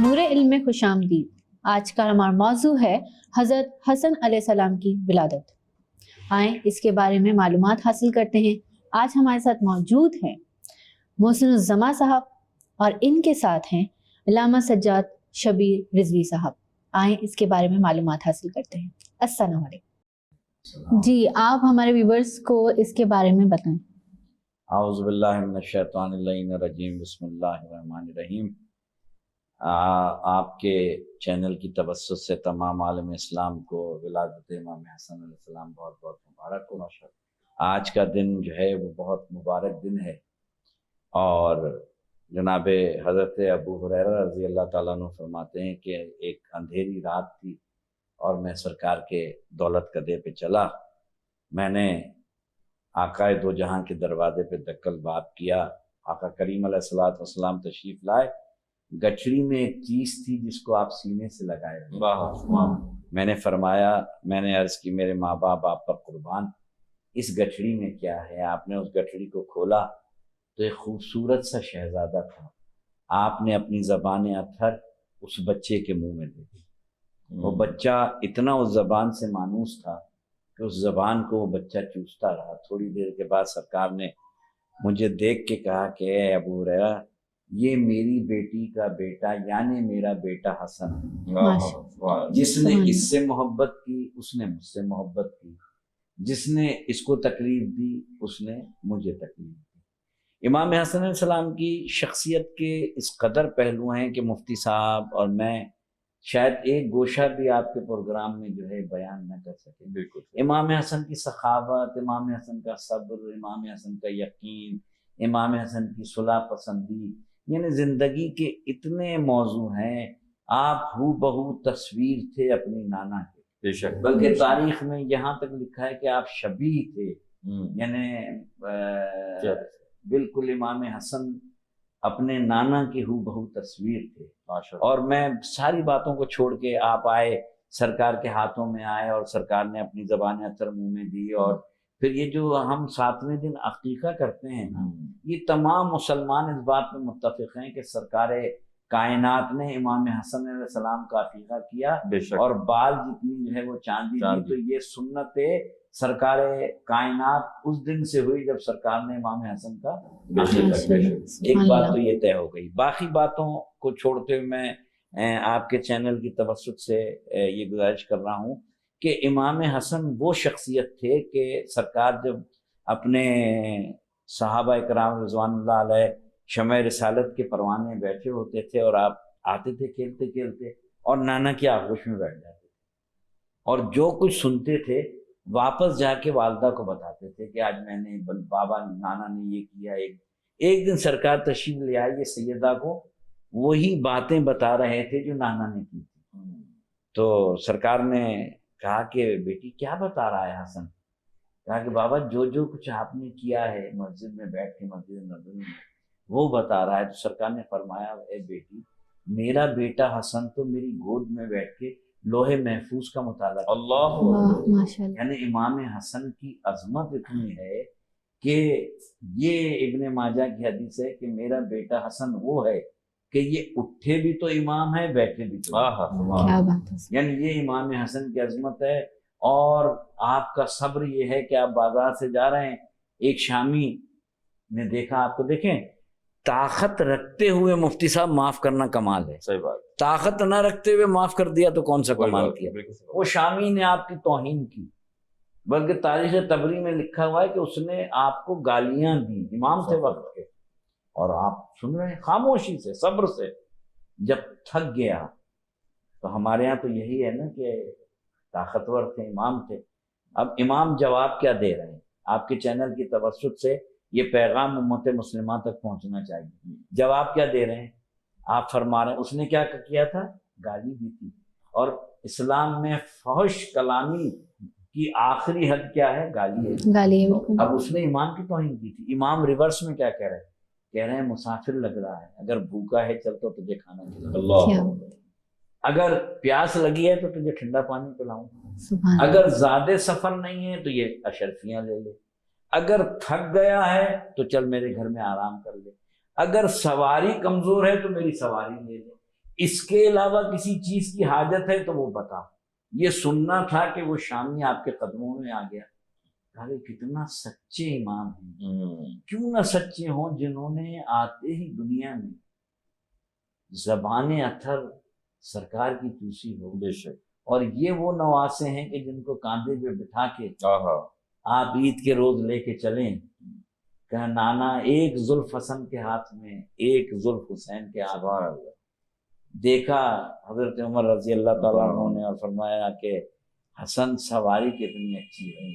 نور علم میں خوش آمدید۔ آج کا ہمارا موضوع ہے حضرت حسن علیہ السلام کی ولادت۔ آئیں اس کے بارے میں معلومات حاصل کرتے ہیں۔ آج ہمارے ساتھ موجود ہیں محسن الزما صاحب اور ان کے ساتھ ہیں علامہ سجاد شبیر رضوی صاحب۔ آئیں اس کے بارے میں معلومات حاصل کرتے ہیں۔ السلام علیکم جی، آپ ہمارے ویورز کو اس کے بارے میں بتائیں۔ اعوذ باللہ من الشیطان اللعین الرجیم، بسم اللہ الرحمن الرحیم۔ آپ کے چینل کی توسط سے تمام عالم اسلام کو ولادت امام حسن علیہ السلام بہت بہت مبارک ہو۔ آج کا دن جو ہے وہ بہت مبارک دن ہے، اور جناب حضرت ابو ہریرہ رضی اللہ تعالیٰ عنہ فرماتے ہیں کہ ایک اندھیری رات تھی اور میں سرکار کے دولت کدے پہ چلا۔ میں نے آقا دو جہاں کے دروازے پہ دکل باب کیا۔ آقا کریم علیہ الصلوۃ والسلام تشریف لائے۔ گٹھڑی میں ایک چیز تھی جس کو آپ سینے سے لگائے ہوئے۔ میں نے فرمایا، میں نے عرض کی میرے ماں باپ آپ پر قربان، اس گٹھڑی میں کیا ہے؟ آپ نے اس گٹھڑی کو کھولا تو ایک خوبصورت سا شہزادہ تھا۔ آپ نے اپنی زبان اطہر اس بچے کے منہ میں دے دی۔ وہ بچہ اتنا اس زبان سے مانوس تھا کہ اس زبان کو وہ بچہ چوستا رہا۔ تھوڑی دیر کے بعد سرکار نے مجھے دیکھ کے کہا کہ اے ابو ہریرہ، یہ میری بیٹی کا بیٹا یعنی میرا بیٹا حسن ہے۔ جس نے اس سے محبت کی اس نے مجھ سے محبت کی، جس نے اس کو تکلیف دی اس نے مجھے تکلیف دی۔ امام حسن علیہ السلام کی شخصیت کے اس قدر پہلو ہیں کہ مفتی صاحب اور میں شاید ایک گوشہ بھی آپ کے پروگرام میں جو ہے بیان نہ کر سکیں۔ بالکل، امام حسن کی سخاوت، امام حسن کا صبر، امام حسن کا یقین، امام حسن کی صلح پسندی، یعنی زندگی کے اتنے موضوع ہیں۔ آپ ہو بہو تصویر تھے اپنی نانا کے، بے شک، بلکہ تاریخ میں یہاں تک لکھا ہے کہ آپ شبیہ تھے، یعنی بالکل امام حسن اپنے نانا کی ہو بہو تصویر تھے۔ اور میں ساری باتوں کو چھوڑ کے آپ آئے، سرکار کے ہاتھوں میں آئے اور سرکار نے اپنی زبان اطہر منہ میں دی، اور پھر یہ جو ہم 7ویں دن عقیقہ کرتے ہیں نا، یہ تمام مسلمان اس بات میں متفق ہیں کہ سرکار کائنات نے امام حسن علیہ السلام کا عقیقہ کیا، اور بال جتنی جو ہے وہ چاندی دی۔ تو یہ سنت سرکار کائنات اس دن سے ہوئی جب سرکار نے امام حسن کا عقیقہ کیا۔ ایک بات تو یہ طے ہو گئی۔ باقی باتوں کو چھوڑتے ہوئے میں آپ کے چینل کی توسط سے یہ گزارش کر رہا ہوں کہ امام حسن وہ شخصیت تھے کہ سرکار جب اپنے صحابہ کرام رضوان اللہ علیہ شمع رسالت کے پروانے بیٹھے ہوتے تھے، اور آپ آتے تھے کھیلتے کھیلتے اور نانا کی آغوش میں بیٹھ جاتے تھے، اور جو کچھ سنتے تھے واپس جا کے والدہ کو بتاتے تھے کہ آج میں نے بابا نانا نے یہ کیا۔ ایک دن سرکار تشریف لے آئی، یہ سیدہ کو وہی باتیں بتا رہے تھے جو نانا نے کی تھی۔ تو سرکار نے کہا کہ بیٹی کیا بتا رہا ہے حسن؟ کہا کہ بابا جو کچھ آپ نے کیا ہے مسجد میں بیٹھ کے، مسجد نبوی میں، وہ بتا رہا ہے۔ تو سرکار نے فرمایا اے بیٹی، میرا بیٹا حسن تو میری گود میں بیٹھ کے لوہے محفوظ کا مطالعہ اللہ، یعنی امام حسن کی عظمت اتنی ہے کہ یہ ابن ماجہ کی حدیث ہے کہ میرا بیٹا حسن وہ ہے کہ یہ اٹھے بھی تو امام ہے، بیٹھے بھی تو امام ہے۔ یعنی یہ امام حسن کی عظمت ہے۔ اور آپ کا صبر یہ ہے کہ آپ بازار سے جا رہے ہیں، ایک شامی نے دیکھا آپ کو، دیکھیں طاقت رکھتے ہوئے مفتی صاحب معاف کرنا کمال ہے، صحیح بات، طاقت نہ رکھتے ہوئے معاف کر دیا تو کون سا کمال کیا۔ وہ شامی نے آپ کی توہین کی، بلکہ تاریخ طبری میں لکھا ہوا ہے کہ اس نے آپ کو گالیاں دی، امام تھے وقت کے، اور آپ سن رہے ہیں خاموشی سے، صبر سے۔ جب تھک گیا تو ہمارے ہاں تو یہی ہے نا کہ طاقتور تھے، امام تھے۔ اب امام جواب کیا دے رہے ہیں؟ آپ کے چینل کی توسط سے یہ پیغام امت مسلمہ تک پہنچنا چاہیے۔ جواب کیا دے رہے ہیں؟ آپ فرما رہے ہیں اس نے کیا کیا تھا؟ گالی دی تھی۔ اور اسلام میں فحش کلامی کی آخری حد کیا ہے؟ گالی ہے۔ اب اس نے امام کی توہین کی تھی۔ امام ریورس میں کیا کہہ رہے ہیں؟ کہہ رہے ہیں مسافر لگ رہا ہے، اگر بھوکا ہے چل تو تجھے کھانا کھلاؤں، اگر پیاس لگی ہے تو تجھے ٹھنڈا پانی پلاؤں، اگر زیادہ سفر نہیں ہے تو یہ اشرفیاں لے لے، اگر تھک گیا ہے تو چل میرے گھر میں آرام کر لے، اگر سواری کمزور ہے تو میری سواری لے لے۔ اس کے علاوہ کسی چیز کی حاجت ہے تو وہ بتا. یہ سننا تھا کہ وہ شامی آپ کے قدموں میں آ گیا. ارے کتنا سچے امام ہیں. کیوں نہ سچے ہوں جنہوں نے آتے ہی دنیا میں زبان اتھر سرکار کی چوسی ہو. بے شک. اور یہ وہ نواسے ہیں کہ جن کو کاندھے پہ بٹھا کے آپ عید کے روز لے کے چلیں کہ نانا ایک زلف حسن کے ہاتھ میں ایک زلف حسین کے ہاتھ میں. دیکھا حضرت عمر رضی اللہ تعالیٰ عنہ نے اور فرمایا کہ حسن سواری کتنی اچھی ہے.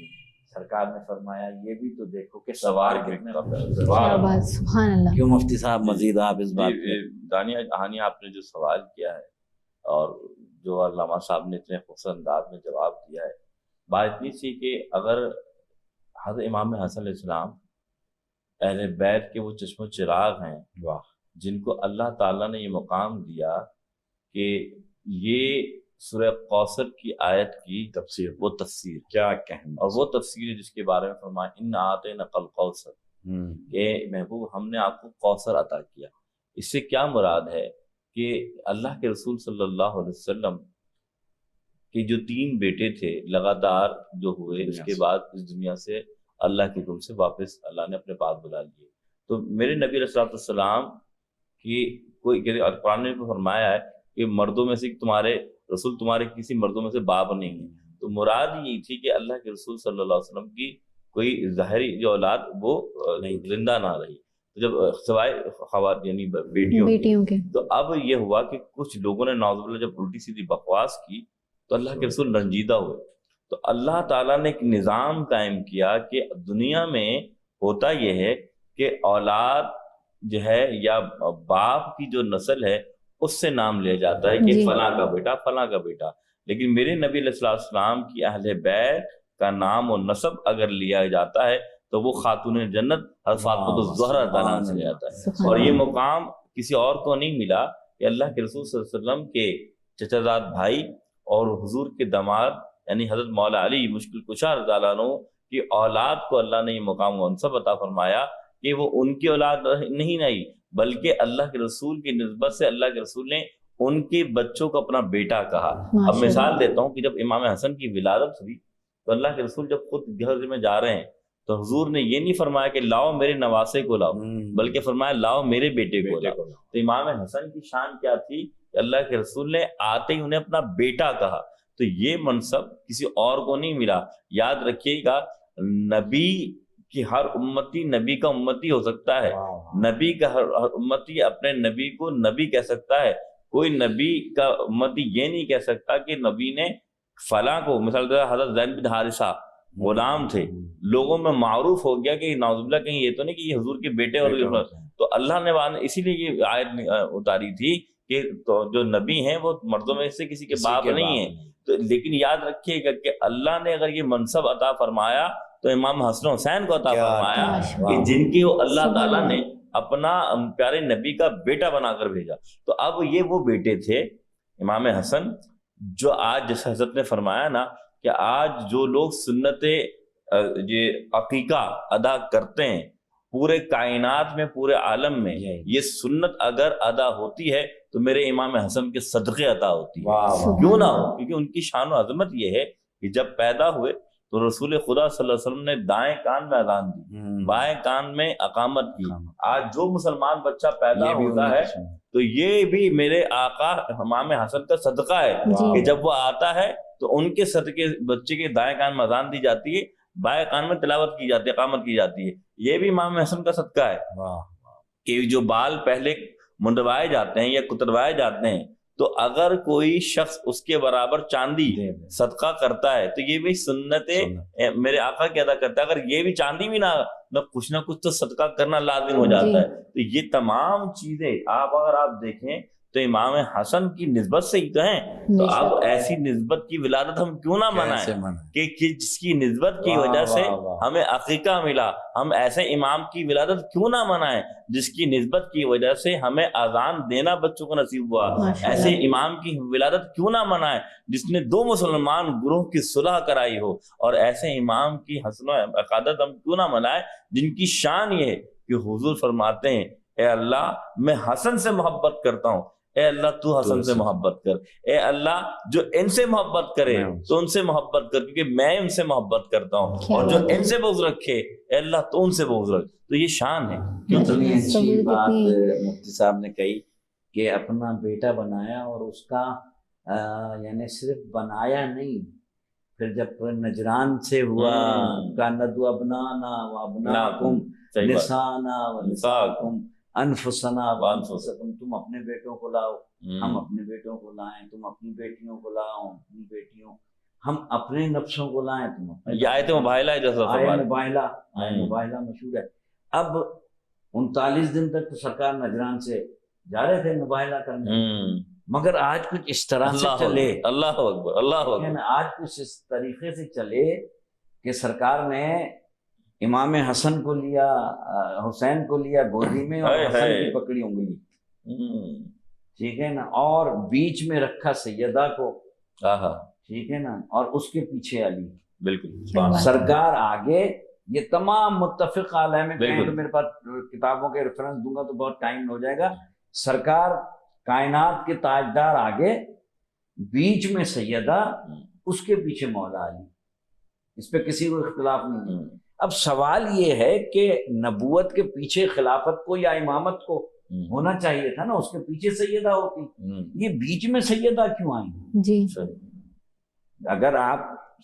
سرکار نے فرمایا یہ بھی تو دیکھو کہ سوار کتنے. کیا بات، سبحان اللہ. کیوں مفتی صاحب مزید آپ اس بات پہ؟ دانیہ ہانی آپ نے جو سوال کیا ہے اور جو علامہ صاحب نے اتنے خوبصورت انداز میں جواب دیا ہے، بات اتنی سی کہ اگر حضرت امام حسن علیہ السلام اہل بیت کے وہ چشم و چراغ ہیں جن کو اللہ تعالیٰ نے یہ مقام دیا کہ یہ سورہ کوثر کی آیت کی تفسیر، وہ تفسیر کیا کہنا، اور وہ تفسیر ہے جس کے بارے میں فرمایا اِنَّا أَعْطَيْنَاكَ الْكَوْثَرَ، کہ محبوب ہم نے آپ کو کوثر عطا کیا. اس سے کیا مراد ہے کہ اللہ کے رسول صلی اللہ علیہ وسلم کے جو 3 بیٹے تھے لگاتار جو ہوئے، اس کے بعد اس دنیا سے اللہ کے حکم سے واپس اللہ نے اپنے پاس بلا لیے. تو میرے نبی علیہ السلام کی کوئی قرآن نے فرمایا ہے کہ مردوں میں سے تمہارے رسول تمہارے کسی مردوں میں سے باپ نہیں ہے. تو مراد یہ تھی کہ اللہ کے رسول صلی اللہ علیہ وسلم کی کوئی ظاہری جو اولاد وہ زندہ نہ رہی، جب سوائے خواتین یعنی بیٹیوں کے. تو اب یہ ہوا کہ کچھ لوگوں نے نعوذ باللہ جب الٹی سیدھی بکواس کی تو اللہ کے رسول رنجیدہ ہوئے. تو اللہ تعالیٰ نے ایک نظام قائم کیا کہ دنیا میں ہوتا یہ ہے کہ اولاد جو ہے یا باپ کی جو نسل ہے اس سے نام لیا جاتا ہے کہ فلاں کا بیٹا فلاں کا بیٹا. لیکن میرے نبی علیہ السلام کی اہل بیت کا نام و نسب اگر لیا جاتا ہے تو وہ خاتون جنت حضرت فاطمہ الزہرا تعالیٰ سے لیا جاتا ہے. اور یہ مقام کسی اور کو نہیں ملا کہ اللہ کے رسول صلی اللہ علیہ وسلم کے چچا زاد بھائی اور حضور کے داماد یعنی حضرت مولا علی مشکل کشا رضی اللہ عنہ کی اولاد کو اللہ نے یہ مقام و منصب عطا فرمایا کہ وہ ان کی اولاد نہیں رہی بلکہ اللہ کے رسول کی نسبت سے اللہ کے رسول نے ان کے بچوں کو اپنا بیٹا کہا. اب مثال دیتا ہوں کہ جب امام حسن کی ولادت ہوئی تو اللہ کے رسول جب خود گھر میں جا رہے ہیں تو حضور نے یہ نہیں فرمایا کہ لاؤ میرے نواسے کو لاؤ، بلکہ فرمایا لاؤ میرے بیٹے کو لاؤ. تو امام حسن کی شان کیا تھی کہ اللہ کے رسول نے آتے ہی انہیں اپنا بیٹا کہا. تو یہ منصب کسی اور کو نہیں ملا. یاد رکھیے گا نبی کہ ہر امتی نبی کا امتی ہو سکتا ہے، نبی کا ہر امتی اپنے نبی کو نبی کہہ سکتا ہے. کوئی نبی کا امتی یہ نہیں کہہ سکتا کہ نبی نے فلاں کو، مثال حضرت زید بن حارثہ غلام تھے، لوگوں میں معروف ہو گیا کہ نعوذ باللہ کہیں یہ تو نہیں کہ یہ حضور کے بیٹے اور تو اللہ نے اسی لیے یہ آیت اتاری تھی کہ جو نبی ہیں وہ مردوں میں سے کسی کے باپ نہیں ہیں. تو لیکن یاد رکھیے گا کہ اللہ نے اگر یہ منصب عطا فرمایا تو امام حسن حسین کو عطا فرمایا کہ جن کی وہ اللہ تعالیٰ نے اپنا پیارے نبی کا بیٹا بنا کر بھیجا. تو اب یہ وہ بیٹے تھے امام حسن جو آج جیسے حضرت نے فرمایا نا کہ آج جو لوگ سنت یہ عقیقہ ادا کرتے ہیں پورے کائنات میں پورے عالم میں یہ سنت اگر ادا ہوتی ہے تو میرے امام حسن کے صدقے عطا ہوتی ہے. کیوں نہ ہو؟ کیونکہ ان کی شان و عظمت یہ ہے کہ جب پیدا ہوئے تو رسول خدا صلی اللہ علیہ وسلم نے دائیں کان میں اذان دی، بائیں کان میں اقامت کی. آج جو مسلمان بچہ پیدا ہوتا ہے تو یہ بھی میرے آقا امام حسن کا صدقہ ہے کہ جب وہ آتا ہے تو ان کے صدقے بچے کے دائیں کان میں اذان دی جاتی ہے، بائیں کان میں تلاوت کی جاتی ہے، اقامت کی جاتی ہے. یہ بھی امام حسن کا صدقہ ہے کہ جو بال پہلے منڈوائے جاتے ہیں یا کتروائے جاتے ہیں تو اگر کوئی شخص اس کے برابر چاندی صدقہ کرتا ہے تو یہ بھی سنت میرے آقا کی ادا کرتا ہے. اگر یہ بھی چاندی بھی نہ کچھ تو صدقہ کرنا لازم ہو جاتا ہے. تو یہ تمام چیزیں اگر آپ دیکھیں تو امام حسن کی نسبت سے ہی تو ہیں. تو اب ایسی نسبت کی ولادت ہم کیوں نہ منائیں کہ جس کی نسبت کی وجہ سے ہمیں عقیقہ ملا. ہم ایسے امام کی ولادت کیوں نہ منائیں جس کی نسبت کی وجہ سے ہمیں اذان دینا بچوں کو نصیب ہوا. ایسے امام کی ولادت کیوں نہ منائیں جس نے 2 مسلمان گروہ کی صلح کرائی ہو. اور ایسے امام کی حسن و عقادت ہم کیوں نہ منائیں جن کی شان یہ ہے کہ حضور فرماتے ہیں اے اللہ میں حسن سے محبت کرتا ہوں، اے اللہ تو حسن سے محبت کر، اے اللہ جو ان سے محبت کرے تو ان سے محبت کر، کیونکہ میں ان سے محبت کرتا ہوں، اور جو ان سے بغض رکھے اے اللہ تو ان سے بغض رکھ۔ تو یہ شان ہے۔ کتنی اچھی بات مفتی صاحب نے کہی کہ اپنا بیٹا بنایا، اور اس کا یعنی صرف بنایا نہیں، پھر جب نجران سے ہوا کانت ابنانا و ابناکم نسانا و نساکم انفسنا و انفسکم، تم اپنے بیٹوں کو لاؤ، ہم اپنے بیٹوں کو لائیں، تم اپنی بیٹیوں کو لاؤ، اپنی بیٹیوں، ہم اپنے نفسوں کو لائیں، تم اپنے۔ یہ آیت مباہلہ ہے، جیسا مباہلہ مشہور ہے۔ اب 39 دن تک تو سرکار نجران سے جا رہے تھے مباہلہ کرنے، مگر آج کچھ اس طرح سے چلے، اللہ اکبر اللہ اکبر، آج کچھ اس طریقے سے چلے کہ سرکار نے امام حسن کو لیا، حسین کو لیا گودی میں، اور حسن کی پکڑی انگلی، ٹھیک ہے نا، اور بیچ میں رکھا سیدہ کو، ٹھیک ہے نا، اور اس کے پیچھے علی، بالکل سرکار آگے۔ یہ تمام متفق علیہ میں کہیں تو میرے پاس کتابوں کے ریفرنس دوں گا تو بہت ٹائم ہو جائے گا۔ سرکار کائنات کے تاجدار آگے، بیچ میں سیدہ، اس کے پیچھے مولا علی، اس پہ کسی کو اختلاف نہیں ہے۔ اب سوال یہ ہے کہ نبوت کے پیچھے خلافت کو یا امامت کو ہونا چاہیے تھا نا، اس کے پیچھے سیدہ ہوتی، یہ بیچ میں سیدہ کیوں آئی؟ جی اگر آپ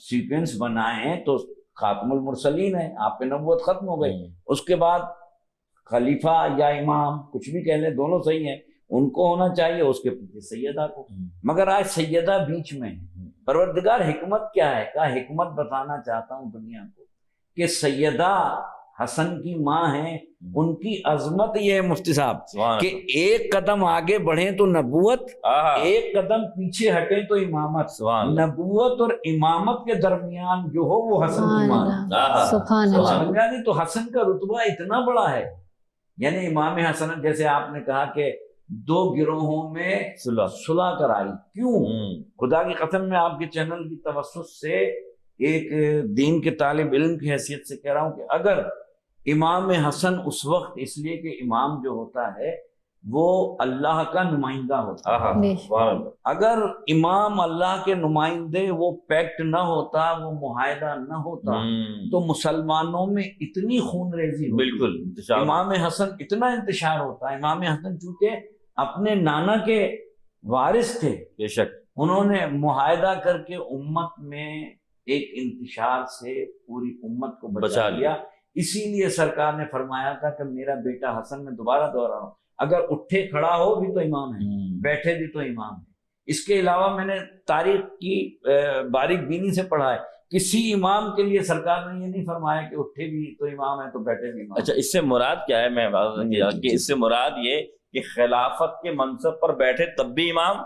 سیکوینس بنائیں تو خاتم المرسلین ہے، آپ پہ نبوت ختم ہو گئی، اس کے بعد خلیفہ یا امام کچھ بھی کہہ لیں، دونوں صحیح ہیں، ان کو ہونا چاہیے، اس کے پیچھے سیدہ کو، مگر آج سیدہ بیچ میں ہے۔ پروردگار حکمت کیا ہے؟ کہا حکمت بتانا چاہتا ہوں دنیا کو کہ سیدہ حسن کی ماں ہیں، ان کی عظمت یہ ہے مفتی صاحب کہ ایک قدم آگے بڑھیں تو نبوت، ایک قدم پیچھے ہٹیں تو امامت، نبوت اور امامت کے درمیان جو ہو وہ حسن کی ماں ہے۔ سبحان اللہ۔ تو حسن کا رتبہ اتنا بڑا ہے، یعنی امام حسن جیسے آپ نے کہا کہ 2 گروہوں میں صلح کرائی، کیوں؟ خدا کی قسم میں آپ کے چینل کی توسط سے ایک دین کے طالب علم کی حیثیت سے کہہ رہا ہوں کہ اگر امام حسن اس وقت، اس لیے کہ امام جو ہوتا ہے وہ اللہ کا نمائندہ ہوتا ہے، اگر امام اللہ کے نمائندے وہ پیکٹ نہ ہوتا، وہ معاہدہ نہ ہوتا تو مسلمانوں میں اتنی خون ریزی ہوتی، بالکل امام حسن اتنا انتشار ہوتا۔ امام حسن چونکہ اپنے نانا کے وارث تھے، بے شک انہوں نے معاہدہ کر کے امت میں ایک انتشار سے پوری امت کو بچا لیا، اسی لیے سرکار نے فرمایا تھا کہ میرا بیٹا حسن، میں دوبارہ دوہرا رہا ہوں، اگر اٹھے کھڑا ہو بھی تو امام ہے، بیٹھے بھی تو امام ہے۔ اس کے علاوہ میں نے تاریخ کی باریک بینی سے پڑھا ہے، کسی امام کے لیے سرکار نے یہ نہیں فرمایا کہ اٹھے بھی تو امام ہے تو بیٹھے بھی امام۔ اچھا، اس سے مراد کیا ہے؟ میں کہ اس سے مراد یہ کہ خلافت کے منصب پر بیٹھے تب بھی امام،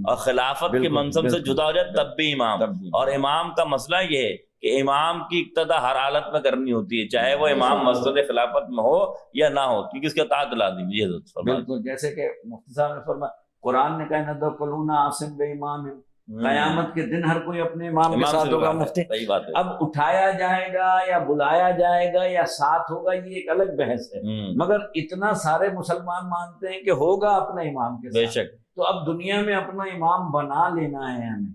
اور خلافت کے منصب سے جدا ہو جائے تب بھی امام، اور امام کا مسئلہ یہ ہے کہ امام کی اقتدا ہر حالت میں کرنی ہوتی ہے، چاہے وہ امام مسجد خلافت میں ہو یا نہ ہو، کیونکہ اس کے اطاعت لازمی ہے۔ بالکل، جیسے کہ مفتی صاحب نے فرمایا، قرآن نے کہا نَدْخُلُونَ عَاصِمْ بِإِمَامٍ، قیامت کے دن ہر کوئی اپنے امام کے ساتھ ہوگا۔ مفتی صحیح بات ہے۔ اب اٹھایا جائے گا یا بلایا جائے گا یا ساتھ ہوگا، یہ ایک الگ بحث ہے، مگر اتنا سارے مسلمان مانتے ہیں کہ ہوگا اپنے امام کے ساتھ، بے شک۔ تو اب دنیا میں اپنا امام بنا لینا ہے ہمیں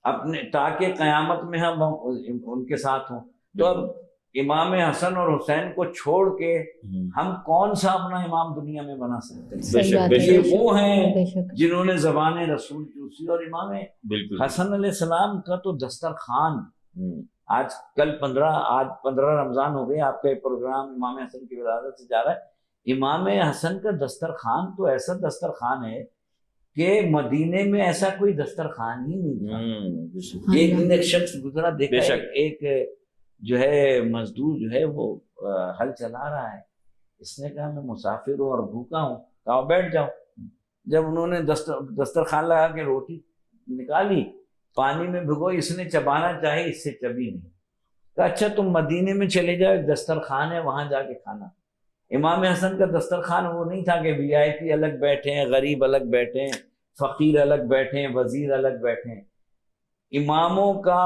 اپنے، تاکہ قیامت میں ہم ان کے ساتھ ہوں۔ تو اب امام حسن اور حسین کو چھوڑ کے ہم کون سا اپنا امام دنیا میں بنا سکتے ہیں؟ یہ وہ ہیں جنہوں نے زبان رسول چوسی، اور امام حسن علیہ السلام کا تو دسترخوان، آج 15 رمضان ہو گئے، آپ کا پروگرام امام حسن کی ولادت سے جا رہا ہے۔ امام حسن کا دسترخوان تو ایسا دسترخوان ہے کہ مدینے میں ایسا کوئی دسترخوان ہی نہیں تھا۔ ایک دن ایک شخص گزرا، دیکھا ایک جو ہے مزدور جو ہے وہ ہل چلا رہا ہے، اس نے کہا میں مسافر ہوں اور بھوکا ہوں، کہا بیٹھ جاؤ۔ جب انہوں نے دسترخوان لگا کے روٹی نکالی، پانی میں بھگوئی، اس نے چبانا چاہی، اس سے چبی نہیں۔ کہا اچھا تم مدینے میں چلے جاؤ، ایک دسترخوان ہے وہاں جا کے کھانا۔ امام حسن کا دسترخوان وہ نہیں تھا کہ وی آئی پی الگ بیٹھے ہیں، غریب الگ بیٹھے ہیں، فقیر الگ بیٹھے ہیں، وزیر الگ بیٹھے ہیں۔ اماموں کا،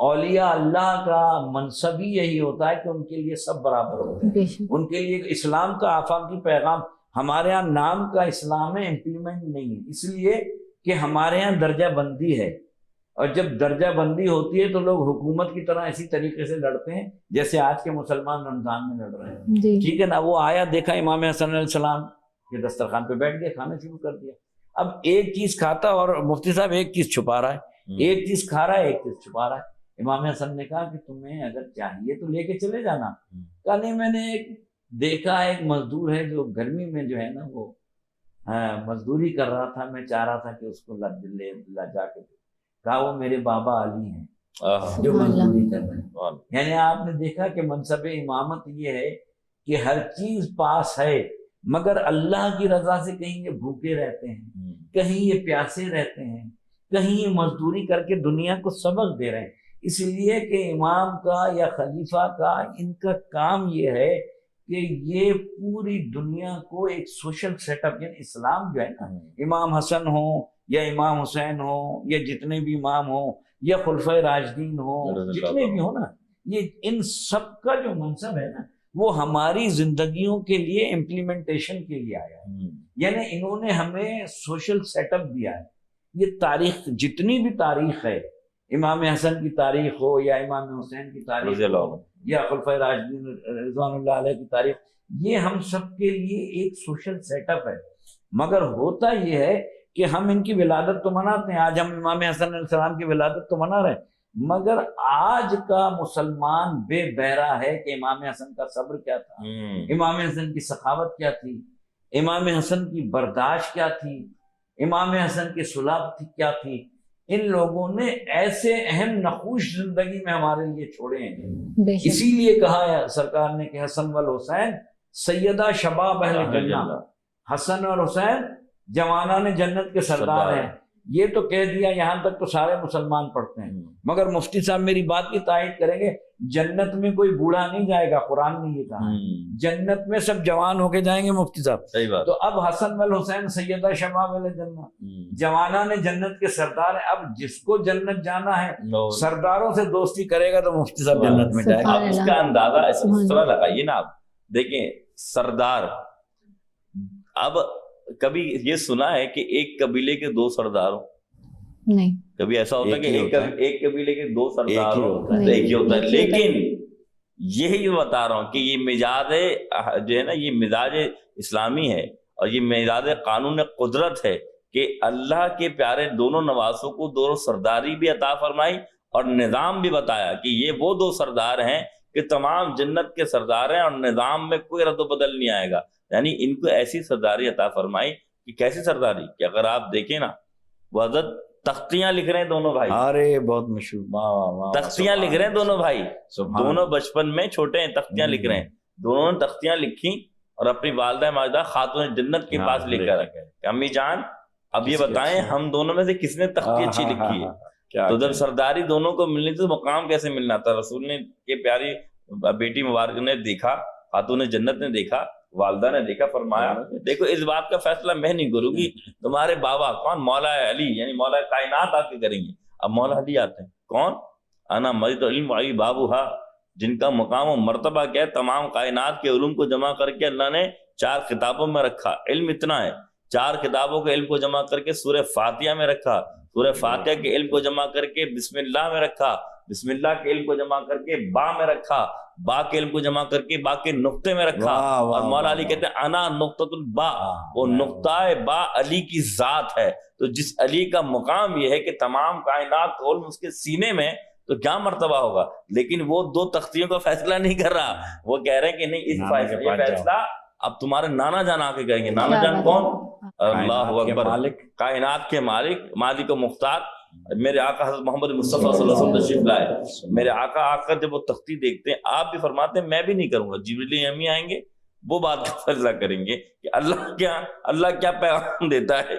اولیاء اللہ کا منصب ہی یہی ہوتا ہے کہ ان کے لیے سب برابر ہوتے ہیں، ان کے لیے اسلام کا آفاقی پیغام ہمارے ہاں نام کا اسلام ہے، امپلیمنٹ نہیں ہے، اس لیے کہ ہمارے ہاں درجہ بندی ہے، اور جب درجہ بندی ہوتی ہے تو لوگ حکومت کی طرح اسی طریقے سے لڑتے ہیں جیسے آج کے مسلمان رمضان میں لڑ رہے ہیں، ٹھیک ہے نا. وہ آیا، دیکھا امام حسن علیہ السلام کے دسترخوان پہ بیٹھ گیا، کھانا شروع کر دیا. اب ایک چیز کھاتا اور مفتی صاحب ایک چیز چھپا رہا ہے، ایک چیز کھا رہا ہے، ایک چیز چھپا رہا ہے. امام حسن نے کہا کہ تمہیں اگر چاہیے تو لے کے چلے جانا. کہا نہیں، میں نے ایک دیکھا ایک مزدور ہے جو گرمی میں جو ہے نا وہ مزدوری کر رہا تھا، میں چاہ رہا تھا کہ اس کو جا کے. کہا وہ میرے بابا علی ہیں جو مزدوری کر رہے ہیں. یعنی آپ نے دیکھا کہ منصب امامت یہ ہے کہ ہر چیز پاس ہے، مگر اللہ کی رضا سے کہیں یہ بھوکے رہتے ہیں، کہیں یہ پیاسے رہتے ہیں، کہیں یہ مزدوری کر کے دنیا کو سبق دے رہے ہیں. اس لیے کہ امام کا یا خلیفہ کا ان کا کام یہ ہے کہ یہ پوری دنیا کو ایک سوشل سیٹ اپ، یعنی اسلام جو ہے نا، امام حسن ہو یا امام حسین ہو یا جتنے بھی امام ہو یا خلفائے راشدین ہو، جتنے بھی ہو نا، یہ ان سب کا جو منصب ہے نا وہ ہماری زندگیوں کے لیے امپلیمنٹیشن کے لیے آیا ہے. یعنی انہوں نے ہمیں سوشل سیٹ اپ دیا ہے. یہ تاریخ، جتنی بھی تاریخ ہے، امام حسن کی تاریخ ہو یا امام حسین کی تاریخ ہو یا خلفائے راشدین رضوان اللہ علیہ کی تاریخ، یہ ہم سب کے لیے ایک سوشل سیٹ اپ ہے. مگر ہوتا یہ ہے کہ ہم ان کی ولادت تو مناتے ہیں، آج ہم امام حسن علیہ السلام کی ولادت تو منا رہے ہیں، مگر آج کا مسلمان بے بہرا ہے کہ امام حسن کا صبر کیا تھا، امام حسن کی سخاوت کیا تھی، امام حسن کی برداشت کیا تھی، امام حسن کی صلح کیا تھی. ان لوگوں نے ایسے اہم نقوش زندگی میں ہمارے لیے چھوڑے ہیں. اسی لیے کہا ہے سرکار نے کہ حسن والحسین سیدہ شباب اہل جنہ، حسن اور حسین جوانان جنت کے سردار ہیں. یہ تو کہہ دیا، یہاں تک تو سارے مسلمان پڑھتے ہیں، مگر مفتی صاحب میری بات کی تائید کریں گے، جنت میں کوئی بوڑھا نہیں جائے گا، قرآن نے یہ کہا، جنت میں سب جوان ہو کے جائیں گے مفتی صاحب. صحیح بات. تو اب حسن والحسین سیدہ شباب اہل جنہ، جوانان جنت کے سردار ہیں. اب جس کو جنت جانا ہے سرداروں سے دوستی کرے گا تو مفتی صاحب جنت میں جائے گا. اب اس کا اندازہ اس طرح لگائیے نا، آپ دیکھیں سردار. اب کبھی یہ سنا ہے کہ ایک قبیلے کے دو سردار ہوں؟ نہیں. کبھی ایسا ہوتا ہے کہ ایک قبیلے کے دو سردار ہوں؟ ایک ہی ہوتا ہے. لیکن یہی بتا رہا ہوں کہ یہ مزاج جو ہے نا، یہ مزاج اسلامی ہے اور یہ مزاج قانون قدرت ہے کہ اللہ کے پیارے دونوں نواسوں کو دونوں سرداری بھی عطا فرمائی اور نظام بھی بتایا کہ یہ وہ دو سردار ہیں کہ تمام جنت کے سردار ہیں اور نظام میں کوئی رد و بدل نہیں آئے گا. یعنی ان کو ایسی سرداری عطا فرمائی کہ کیسی سرداری کہ اگر آپ دیکھیں نا، وہ حضرت تختیاں لکھ رہے ہیں دونوں بھائی. ارے بہت مشہور، تختیاں لکھ رہے ہیں دونوں بھائی، دونوں بچپن میں چھوٹے ہیں، تختیاں لکھ رہے ہیں. دونوں نے تختیاں لکھی اور اپنی والدہ ماجدہ خاتون جنت کے پاس لے کر رکھے کہ امی جان اب یہ بتائیں ہم دونوں میں سے کس نے تختی اچھی لکھی ہے. تو جب سرداری دونوں کو ملنی تھی تو مقام کیسے ملنا تھا. رسول نے کہ پیاری بیٹی مبارک نے دیکھا، خاتون جنت نے دیکھا، والدہ نے دیکھا، فرمایا دیکھو اس بات کا فیصلہ میں نہیں کروں گی، تمہارے بابا کون، مولا علی یعنی مولا کائنات آ کے کریں گے. اب مولا علی آتے ہیں، کون؟ انا مجد علم علی بابوہا، جن کا مقام و مرتبہ کیا ہے، تمام کائنات کے علوم کو جمع کر کے اللہ نے 4 کتابوں میں رکھا. علم اتنا ہے، 4 کتابوں کے علم کو جمع کر کے سورہ فاتحہ میں رکھا، سورہ فاتحہ کے علم کو جمع کر کے بسم اللہ میں رکھا، بسم اللہ کے علم کو جمع کر کے با میں رکھا، با کے علم کو جمع کر کے با کے نقطے میں رکھا. اور مولا علی کہتے ہیں انا نقطۃ البا، وہ نقطہ با علی کی ذات ہے. تو جس علی کا مقام یہ ہے کہ تمام کائنات کا علم اس کے سینے میں، تو کیا مرتبہ ہوگا. لیکن وہ 2 تختیوں کا فیصلہ نہیں کر رہا، وہ کہہ رہے ہیں کہ نہیں، اس فیصلہ اب تمہارے نانا جان آ کے کہیں گے. نانا جان کون؟ اللہ اکبر، کائنات کے مالک، مالک و مختار میرے آقا حضرت محمد مصطفیٰ صلی اللہ علیہ وسلم تشریف لائے. میرے آقا آ کر جب وہ تختی دیکھتے ہیں، آپ بھی فرماتے ہیں میں بھی نہیں کروں گا، جبریل امی آئیں گے وہ بات کا فیصلہ کریں گے کہ اللہ کیا پیغام دیتا ہے.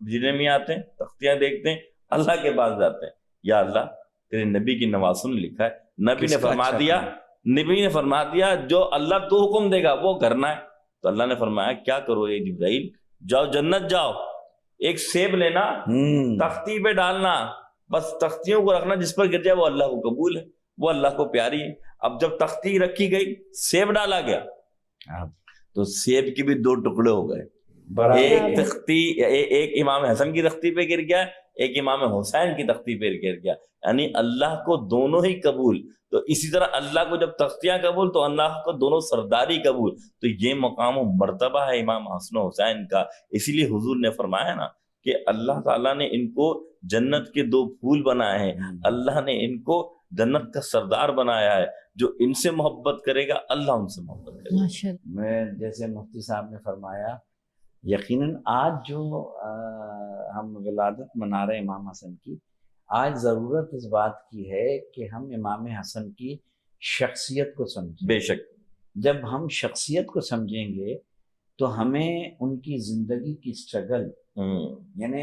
جبریل امی آتے ہیں، تختیاں دیکھتے ہیں، اللہ کے پاس جاتے ہیں، یا اللہ تیرے نبی کی نواسوں نے لکھا ہے، نبی نے فرما دیا جو اللہ تو حکم دے گا وہ کرنا ہے. تو اللہ نے فرمایا کیا کرو اے جبرائیل، جاؤ جنت جاؤ، ایک سیب لینا، تختی پہ ڈالنا، بس تختیوں کو رکھنا، جس پر گر جائے وہ اللہ کو قبول ہے، وہ اللہ کو پیاری ہے. اب جب تختی رکھی گئی، سیب ڈالا گیا، تو سیب کے بھی 2 ٹکڑے ہو گئے، ایک تختی ایک امام حسن کی تختی پہ گر گیا، ایک امام حسین کی تختی پہ گر گیا، یعنی اللہ کو دونوں ہی قبول. تو اسی طرح اللہ کو جب تختیاں قبول تو اللہ کو دونوں سرداری قبول. تو یہ مقام و مرتبہ ہے امام حسن و حسین کا. اسی لیے حضور نے فرمایا نا کہ اللہ تعالیٰ نے ان کو جنت کے 2 پھول بنائے ہیں، اللہ نے ان کو جنت کا سردار بنایا ہے. جو ان سے محبت کرے گا اللہ ان سے محبت کرے گا. میں جیسے مفتی صاحب نے فرمایا، یقیناً آج جو ہم ولادت منا رہے ہیں امام حسن کی، آج ضرورت اس بات کی ہے کہ ہم امام حسن کی شخصیت کو سمجھیں. بے شک جب ہم شخصیت کو سمجھیں گے تو ہمیں ان کی زندگی کی سٹرگل، یعنی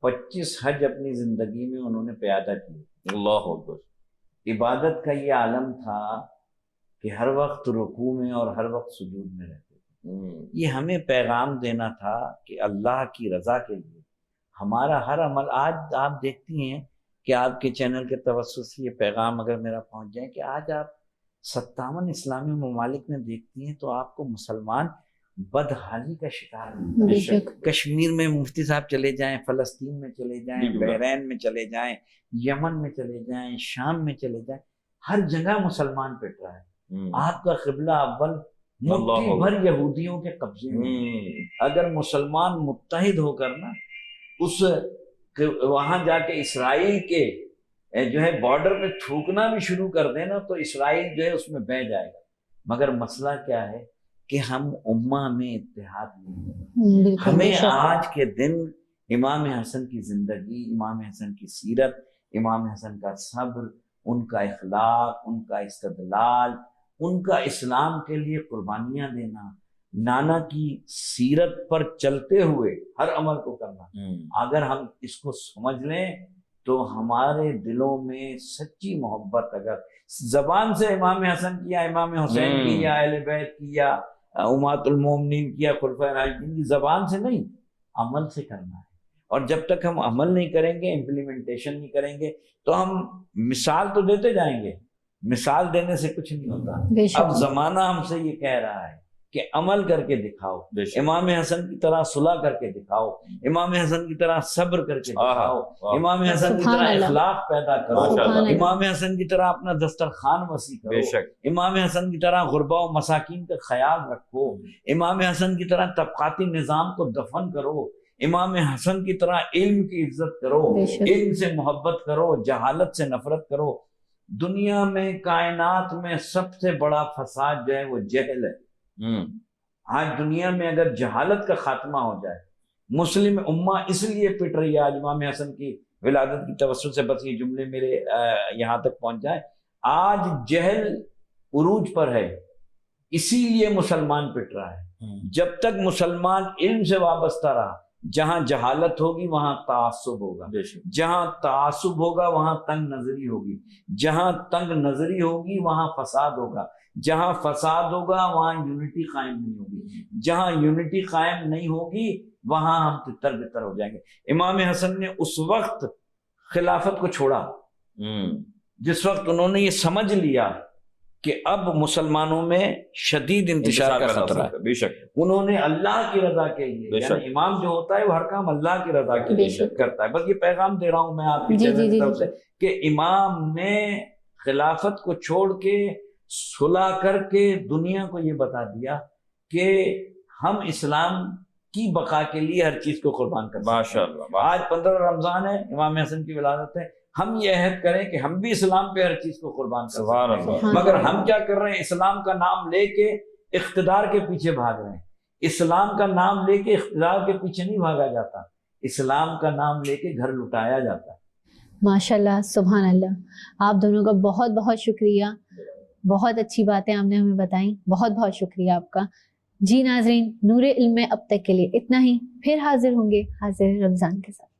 25 حج اپنی زندگی میں انہوں نے پیادہ کیے. اللہ اکبر. عبادت کا یہ عالم تھا کہ ہر وقت رکوع میں اور ہر وقت سجود میں رہتے تھے. یہ ہمیں پیغام دینا تھا کہ اللہ کی رضا کے لیے ہمارا ہر عمل. آج آپ دیکھتی ہیں کہ آپ کے چینل کے توسط سے یہ پیغام اگر میرا پہنچ جائے کہ آج آپ 57 اسلامی ممالک میں دیکھتی ہیں تو آپ کو مسلمان بدحالی کا شکار ہیں. کشمیر میں مفتی صاحب چلے جائیں، فلسطین میں چلے جائیں، بحرین میں چلے جائیں، یمن میں چلے جائیں، شام میں چلے جائیں، ہر جگہ مسلمان پٹ رہا ہے. آپ کا قبلہ اول مٹھی بھر یہودیوں کے قبضے میں. اگر مسلمان متحد ہو کر نا اس وہاں جا کے اسرائیل کے جو ہے بارڈر پہ تھوکنا بھی شروع کر دینا تو اسرائیل جو ہے اس میں بہہ جائے گا. مگر مسئلہ کیا ہے کہ ہم امہ میں اتحاد نہیں ہے. ہمیں آج کے دن امام حسن کی زندگی، امام حسن کی سیرت، امام حسن کا صبر، ان کا اخلاق، ان کا استدلال، ان کا اسلام کے لیے قربانیاں دینا، نانا کی سیرت پر چلتے ہوئے ہر عمل کو کرنا. اگر ہم اس کو سمجھ لیں تو ہمارے دلوں میں سچی محبت، اگر زبان سے امام حسن کی یا امام حسین کی یا اہل بیت کی یا امہات المومنین کی یا خلفائے راشدین کی، زبان سے نہیں، عمل سے کرنا ہے. اور جب تک ہم عمل نہیں کریں گے، امپلیمنٹیشن نہیں کریں گے، تو ہم مثال تو دیتے جائیں گے، مثال دینے سے کچھ نہیں ہوتا. اب زمانہ ہم سے یہ کہہ رہا ہے کہ عمل کر کے دکھاؤ، امام حسن کی طرح صلح کر کے دکھاؤ، امام حسن کی طرح صبر کر کے دکھاؤ، امام حسن کی طرح اخلاق پیدا کرو، امام حسن کی طرح اپنا دسترخوان وسیع کرو، امام حسن کی طرح غربا و مساکین کا خیال رکھو، امام حسن کی طرح طبقاتی نظام کو دفن کرو، امام حسن کی طرح علم کی عزت کرو، علم سے محبت کرو، جہالت سے نفرت کرو. دنیا میں کائنات میں سب سے بڑا فساد جو ہے وہ جہل ہے. آج دنیا میں اگر جہالت کا خاتمہ ہو جائے، مسلم امہ اس لیے پٹ رہی ہے آج امام حسن کی ولادت کی توسط سے. بس یہ جملے میرے یہاں تک پہنچ جائیں. آج جہل عروج پر ہے، اسی لیے مسلمان پٹ رہا ہے. جب تک مسلمان علم سے وابستہ رہا، جہاں جہالت ہوگی وہاں تعصب ہوگا، جہاں تعصب ہوگا وہاں تنگ نظری ہوگی، جہاں تنگ نظری ہوگی وہاں فساد ہوگا، جہاں فساد ہوگا وہاں یونٹی قائم نہیں ہوگی، جہاں یونٹی قائم نہیں ہوگی وہاں ہم تتر بتر ہو جائیں گے. امام حسن نے اس وقت خلافت کو چھوڑا جس وقت انہوں نے یہ سمجھ لیا کہ اب مسلمانوں میں شدید انتشار کا خطرہ ہے. بے شک انہوں نے اللہ کی رضا کے لیے، یعنی امام جو ہوتا ہے وہ ہر کام اللہ کی رضا کے لیے کرتا ہے. بس یہ پیغام دے رہا ہوں میں آپ کی طرف سے کہ امام نے خلافت کو چھوڑ کے صلح کر کے دنیا کو یہ بتا دیا کہ ہم اسلام کی بقا کے لیے ہر چیز کو قربان کر سکتے ہیں. ماشاءاللہ. آج 15 رمضان ہے، امام حسن کی ولادت ہے، ہم یہ عہد کریں کہ ہم بھی اسلام پہ ہر چیز کو قربان کر سکتے ہیں. مگر ہم کیا کر رہے ہیں؟ اسلام کا نام لے کے اقتدار کے پیچھے بھاگ رہے ہیں. اسلام کا نام لے کے اقتدار کے پیچھے نہیں بھاگا جاتا، اسلام کا نام لے کے گھر لٹایا جاتا ہے. ماشاءاللہ، سبحان اللہ. آپ دونوں کا بہت بہت شکریہ، بہت اچھی باتیں آپ نے ہمیں بتائیں. بہت بہت شکریہ آپ کا. جی ناظرین، نور علم میں اب تک کے لیے اتنا ہی. پھر حاضر ہوں گے حاضر رمضان کے ساتھ.